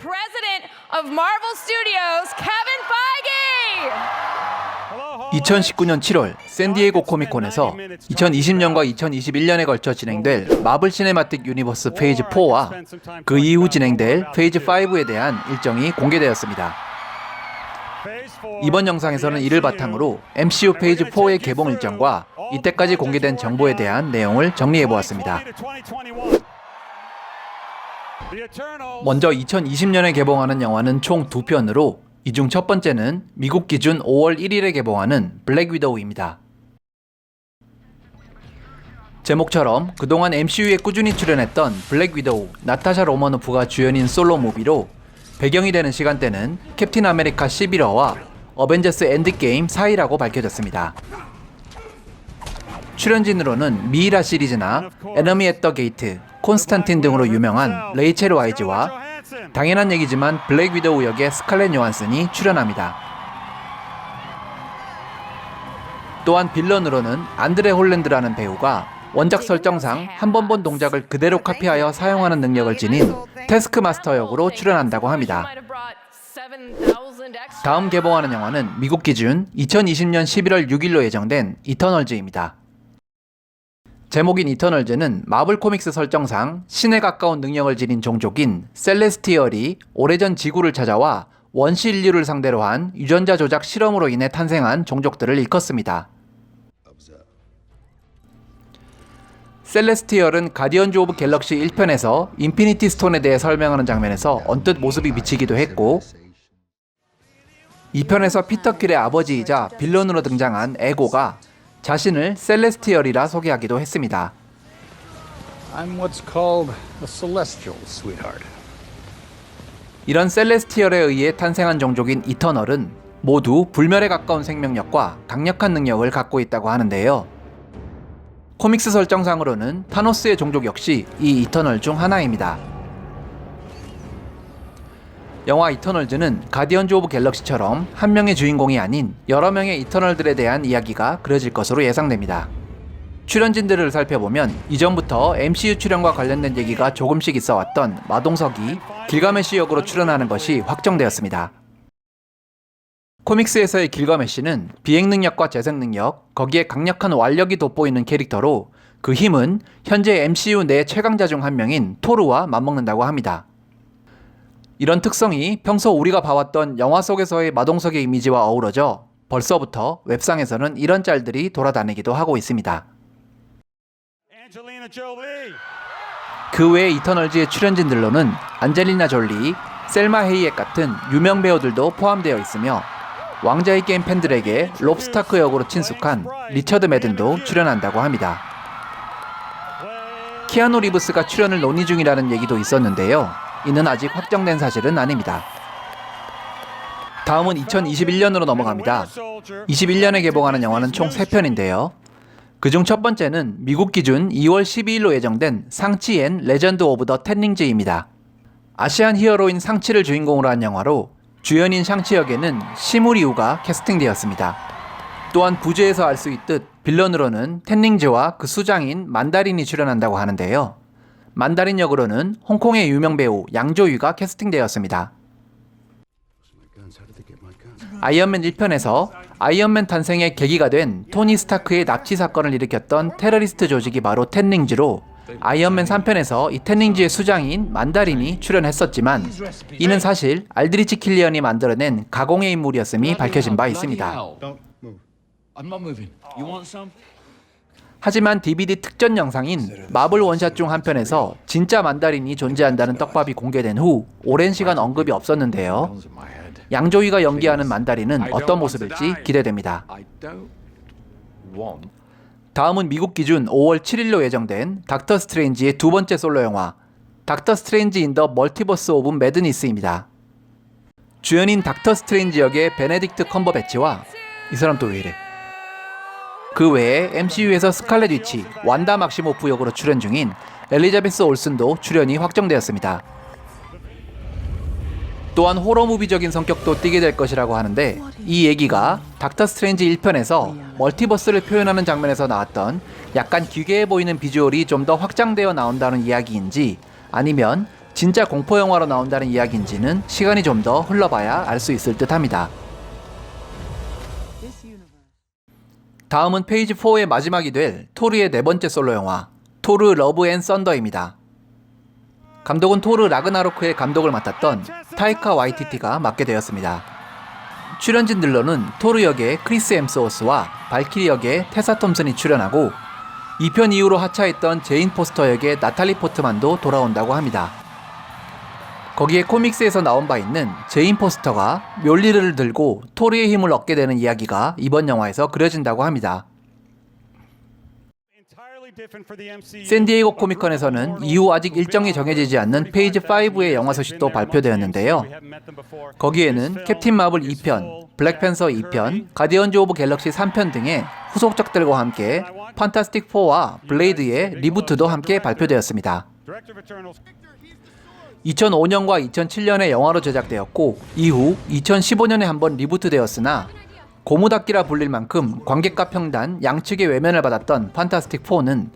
President of Marvel Studios, Kevin Feige. 2019년 7월 샌디에고 코믹콘에서 2020년과 2021년에 걸쳐 진행될 마블 시네마틱 유니버스 페이즈 4와 그 이후 진행될 페이즈 5에 대한 일정이 공개되었습니다. 이번 영상에서는 이를 바탕으로 MCU 페이즈 4의 개봉 일정과 이때까지 공개된 정보에 대한 내용을 정리해보았습니다. 먼저 2020년에 개봉하는 영화는 총 2편으로 이 중 첫 번째는 미국 기준 5월 1일에 개봉하는 블랙 위도우입니다. 제목처럼 그동안 MCU에 꾸준히 출연했던 블랙 위도우, 나타샤 로마노프가 주연인 솔로 무비로 배경이 되는 시간대는 캡틴 아메리카 11화와 어벤져스 엔드게임 사이라고 밝혀졌습니다. 출연진으로는 미이라 시리즈나 에너미 앳 더 게이트, 콘스탄틴 등으로 유명한 레이첼 와이즈와 당연한 얘기지만 블랙 위도우 역의 스칼렛 요한슨이 출연합니다. 또한 빌런으로는 안드레 홀랜드라는 배우가 원작 설정상 한 번 본 동작을 그대로 카피하여 사용하는 능력을 지닌 태스크마스터 역으로 출연한다고 합니다. 다음 개봉하는 영화는 미국 기준 2020년 11월 6일로 예정된 이터널즈입니다. 제목인 이터널즈는 마블 코믹스 설정상 신에 가까운 능력을 지닌 종족인 셀레스티얼이 오래전 지구를 찾아와 원시 인류를 상대로 한 유전자 조작 실험으로 인해 탄생한 종족들을 일컫습니다. 셀레스티얼은 가디언즈 오브 갤럭시 1편에서 인피니티 스톤에 대해 설명하는 장면에서 언뜻 모습이 비치기도 했고 2편에서 피터 퀼의 아버지이자 빌런으로 등장한 에고가 자신을 셀레스티얼이라 소개하기도 했습니다. I'm what's called a celestial, sweetheart. 이런 셀레스티얼에 의해 탄생한 종족인 이터널은 모두 불멸에 가까운 생명력과 강력한 능력을 갖고 있다고 하는데요. 코믹스 설정상으로는 타노스의 종족 역시 이 이터널 중 하나입니다. 영화 이터널즈는 가디언즈 오브 갤럭시처럼 한 명의 주인공이 아닌 여러 명의 이터널들에 대한 이야기가 그려질 것으로 예상됩니다. 출연진들을 살펴보면 이전부터 MCU 출연과 관련된 얘기가 조금씩 있어왔던 마동석이 길가메시 역으로 출연하는 것이 확정되었습니다. 코믹스에서의 길가메시는 비행 능력과 재생 능력, 거기에 강력한 완력이 돋보이는 캐릭터로 그 힘은 현재 MCU 내 최강자 중 한 명인 토르와 맞먹는다고 합니다. 이런 특성이 평소 우리가 봐왔던 영화 속에서의 마동석의 이미지와 어우러져 벌써부터 웹상에서는 이런 짤들이 돌아다니기도 하고 있습니다. 그 외에 이터널즈의 출연진들로는 안젤리나 졸리, 셀마 헤이액 같은 유명 배우들도 포함되어 있으며 왕자의 게임 팬들에게 롭 스타크 역으로 친숙한 리처드 매든도 출연한다고 합니다. 키아누 리브스가 출연을 논의 중이라는 얘기도 있었는데요. 이는 아직 확정된 사실은 아닙니다. 다음은 2021년으로 넘어갑니다. 21년에 개봉하는 영화는 총 3편인데요. 그중 첫 번째는 미국 기준 2월 12일로 예정된 상치 앤 레전드 오브 더 텐닝즈입니다. 아시안 히어로인 상치를 주인공으로 한 영화로 주연인 샹치 역에는 시무리우가 캐스팅되었습니다. 또한 부제에서 알 수 있듯 빌런으로는 텐닝즈와 그 수장인 만다린이 출연한다고 하는데요. 만다린 역으로는 홍콩의 유명 배우 양조위가 캐스팅되었습니다. 아이언맨 1편에서 아이언맨 탄생의 계기가 된 토니 스타크의 납치 사건을 일으켰던 테러리스트 조직이 바로 텐닝즈로 아이언맨 3편에서 이 텐닝즈의 수장인 만다린이 출연했었지만 이는 사실 알드리치 킬리언이 만들어낸 가공의 인물이었음이 밝혀진 바 있습니다. 하지만 DVD 특전 영상인 마블 원샷 중 한 편에서 진짜 만다린이 존재한다는 떡밥이 공개된 후 오랜 시간 언급이 없었는데요. 양조위가 연기하는 만다린은 어떤 모습일지 기대됩니다. 다음은 미국 기준 5월 7일로 예정된 닥터 스트레인지의 두 번째 솔로 영화 닥터 스트레인지 인 더 멀티버스 오브 매드니스입니다. 주연인 닥터 스트레인지 역의 베네딕트 컴버배치와 이 사람 또 왜 이래? 그 외에 MCU에서 스칼렛 위치, 완다 막시모프 역으로 출연 중인 엘리자베스 올슨도 출연이 확정되었습니다. 또한 호러 무비적인 성격도 띠게 될 것이라고 하는데 이 얘기가 닥터 스트레인지 1편에서 멀티버스를 표현하는 장면에서 나왔던 약간 기괴해 보이는 비주얼이 좀 더 확장되어 나온다는 이야기인지 아니면 진짜 공포 영화로 나온다는 이야기인지는 시간이 좀 더 흘러봐야 알 수 있을 듯합니다. 다음은 페이지 4의 마지막이 될 토르의 네 번째 솔로 영화 토르 러브 앤 썬더입니다. 감독은 토르 라그나로크의 감독을 맡았던 타이카 와이티티가 맡게 되었습니다. 출연진들로는 토르 역의 크리스 엠스워스와 발키리 역의 테사 톰슨이 출연하고 2편 이후로 하차했던 제인 포스터 역의 나탈리 포트만도 돌아온다고 합니다. 거기에 코믹스에서 나온 바 있는 제인 포스터가 묠리르를 들고 토르의 힘을 얻게 되는 이야기가 이번 영화에서 그려진다고 합니다. 샌디에이고 코미컨에서는 이후 아직 일정이 정해지지 않는 페이지 5의 영화 소식도 발표되었는데요. 거기에는 캡틴 마블 2편, 블랙팬서 2편, 가디언즈 오브 갤럭시 3편 등의 후속작들과 함께 판타스틱 4와 블레이드의 리부트도 함께 발표되었습니다. 2005년과 2007년에 영화로 제작되었고 이후 2015년에 한번 리부트되었으나 고무닫기라 불릴 만큼 관객과 평단 양측의 외면을 받았던 판타스틱 4는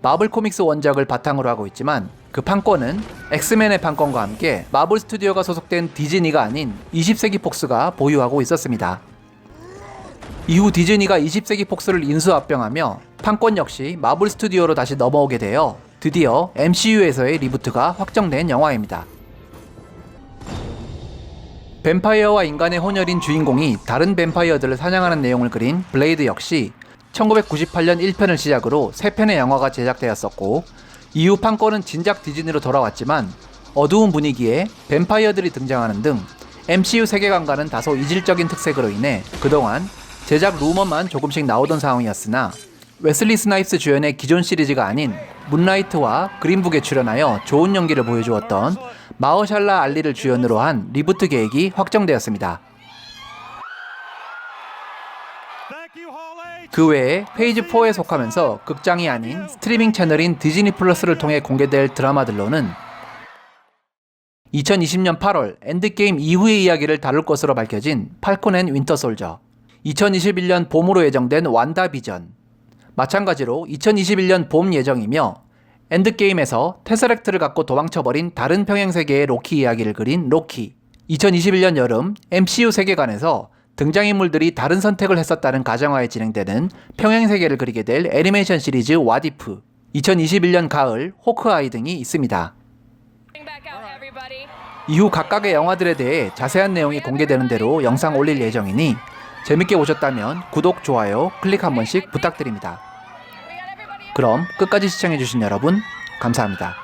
마블 코믹스 원작을 바탕으로 하고 있지만 그 판권은 엑스맨의 판권과 함께 마블 스튜디오가 소속된 디즈니가 아닌 20세기 폭스가 보유하고 있었습니다. 이후 디즈니가 20세기 폭스를 인수합병하며 판권 역시 마블 스튜디오로 다시 넘어오게 되어 드디어 MCU에서의 리부트가 확정된 영화입니다. 뱀파이어와 인간의 혼혈인 주인공이 다른 뱀파이어들을 사냥하는 내용을 그린 블레이드 역시 1998년 1편을 시작으로 3편의 영화가 제작되었었고 이후 판권은 진작 디즈니로 돌아왔지만 어두운 분위기에 뱀파이어들이 등장하는 등 MCU 세계관과는 다소 이질적인 특색으로 인해 그동안 제작 루머만 조금씩 나오던 상황이었으나 웨슬리 스나이프스 주연의 기존 시리즈가 아닌 문라이트와 그린북에 출연하여 좋은 연기를 보여주었던 마허샬라 알리를 주연으로 한 리부트 계획이 확정되었습니다. 그 외에 페이지 4에 속하면서 극장이 아닌 스트리밍 채널인 디즈니 플러스를 통해 공개될 드라마들로는 2020년 8월 엔드게임 이후의 이야기를 다룰 것으로 밝혀진 팔콘 앤 윈터 솔저, 2021년 봄으로 예정된 완다비전, 마찬가지로 2021년 봄 예정이며 엔드게임에서 테서렉트를 갖고 도망쳐버린 다른 평행세계의 로키 이야기를 그린 로키, 2021년 여름 MCU 세계관에서 등장인물들이 다른 선택을 했었다는 가정하에 진행되는 평행세계를 그리게 될 애니메이션 시리즈 왓이프, 2021년 가을 호크아이 등이 있습니다. 이후 각각의 영화들에 대해 자세한 내용이 공개되는 대로 영상 올릴 예정이니 재밌게 보셨다면 구독, 좋아요, 클릭 한 번씩 부탁드립니다. 그럼 끝까지 시청해주신 여러분 감사합니다.